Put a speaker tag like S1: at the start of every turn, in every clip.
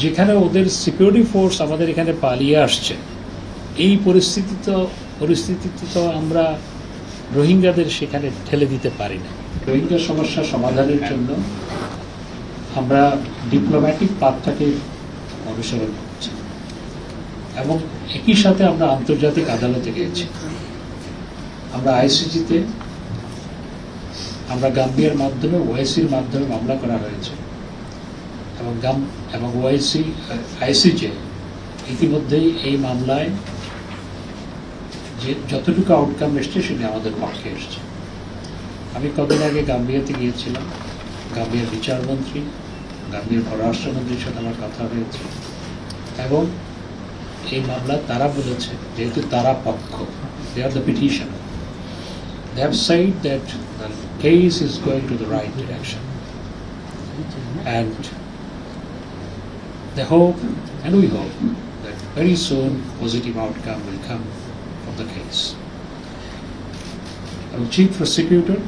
S1: যেখানে ওদের security force আমাদের এখানে পালিয়ে আসছে, এই পরিস্থিতিতে তো আমরা রোহিঙ্গাদের সেখানে ঠেলে দিতে পারি না। রোহিঙ্গা সমস্যা সমাধানের জন্য আমরা ডিপ্লোম্যাটিক পাথটাকে অনুসরণ করছি এবং একই সাথে আমরা আন্তর্জাতিক আদালতে গিয়েছি। আমরা আইসিজিতে, আমরা গাম্বিয়ার মাধ্যমে, ওআইসির মাধ্যমে মামলা করা হয়েছে এবং আইসিজে ইতিমধ্যেই এই মামলায় যে যতটুকু আউটকাম এসছে সেটা আমাদের পক্ষে এসছে। আমি কদিন আগে গাম্বিয়াতে গিয়েছিলাম, গাম্বিয়ার বিচারমন্ত্রী, গাম্বিয়ার পররাষ্ট্রমন্ত্রীর সাথে আমার কথা হয়েছে এবং এই মামলা তারা বলেছে, যেহেতু তারা পক্ষ, they are the petitioner, they have said that the case is going to the right direction and they hope and we hope that very soon positive outcome will come from the case. এবং chief prosecutor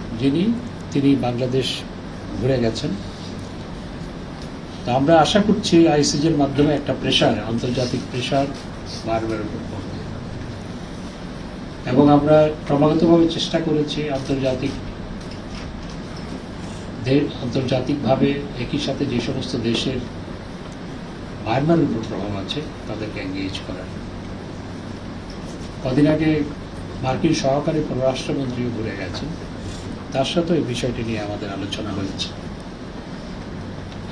S1: তিনি বাংলাদেশ ঘুরে গেছেন। তো আমরা আশা করছি আইসিজের মাধ্যমে একটা pressure, আন্তর্জাতিক প্রেশার বারবার উপর পড়বে এবং আমরা ক্রমাগতভাবে চেষ্টা করেছি আন্তর্জাতিকভাবে একই সাথে যে সমস্ত দেশের মায়ানমারের উপর প্রভাব আছে তাদেরকে এঙ্গেজ করার। কদিন আগে মার্কিন সহকারী পররাষ্ট্রমন্ত্রীও ঘুরে গেছেন, তার সাথে এই বিষয়টি নিয়ে আমাদের আলোচনা হয়েছে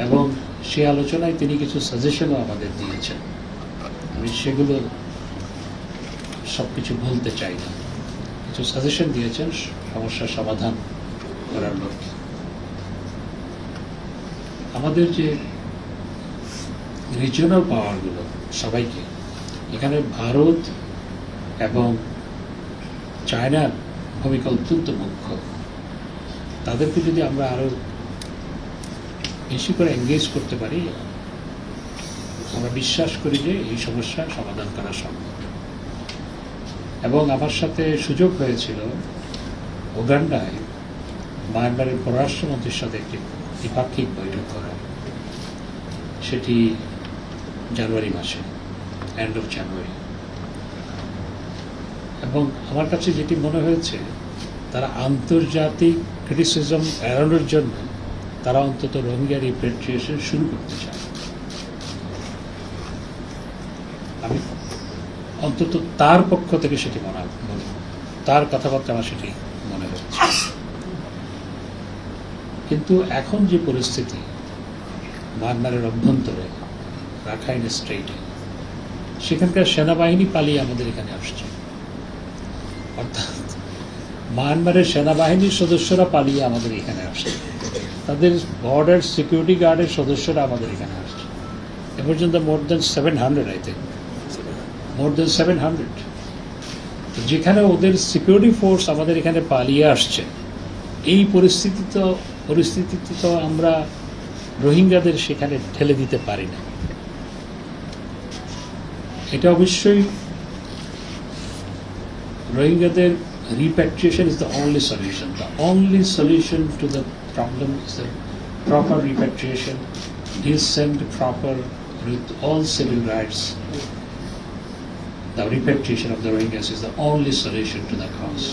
S1: এবং সেই আলোচনায় তিনি কিছু সাজেশনও আমাদের দিয়েছেন। আমি সেগুলো সবকিছু বলতে চাই না, কিছু সাজেশন দিয়েছেন সমস্যার সমাধান করার লক্ষ্যে। আমাদের যে রিজিওনাল পাওয়ারগুলো সবাইকে, এখানে ভারত এবং চায়নার ভূমিকা অত্যন্ত মুখ্য। তাদেরকে যদি আমরা আরো বেশি করে এঙ্গেজ করতে পারি, আমরা বিশ্বাস করি যে এই সমস্যার সমাধান করা সম্ভব। এবং আমার সাথে সুযোগ হয়েছিল উগান্ডায় মায়ানমারের পররাষ্ট্রমন্ত্রীর সাথে একটি দ্বিপাক্ষিক বৈঠক করা, সেটি জানুয়ারি মাসে, এন্ড অফ জানুয়ারি। এবং আমার কাছে যেটি মনে হয়েছে, তারা আন্তর্জাতিক ক্রিটিসিজম এড়ানোর জন্য তারা অন্তত রোহিঙ্গা রিপেট্রিয়েশন শুরু করতে চায়। আমি অন্তত তার পক্ষ থেকে সেটি তার কথাবার্তা আমার সেটি মনে হচ্ছে। কিন্তু এখন যে পরিস্থিতি মায়ানমারের অভ্যন্তরে, রাখাইন স্টেটে, সেখানকার সেনাবাহিনী পালিয়ে আমাদের এখানে আসছে, অর্থাৎ মায়ানমারের সেনাবাহিনীর সদস্যরা পালিয়ে আমাদের এখানে আসছে, তাদের বর্ডার সিকিউরিটি গার্ডের সদস্যরা আমাদের এখানে আসছে। এ পর্যন্ত মোর দেন 700, আই থিঙ্ক মোর দেন 700। যেখানে ওদের সিকিউরিটি ফোর্স আমাদের এখানে পালিয়ে আসছে, এই পরিস্থিতিতে তো আমরা রোহিঙ্গাদের সেখানে ঠেলে দিতে পারি না। এটা অবশ্যই রোহিঙ্গাদের repatriation is the only solution. The only solution to the problem is the proper repatriation, decent, proper, with all civil rights. The repatriation of the Rohingyas is the only solution to the cause.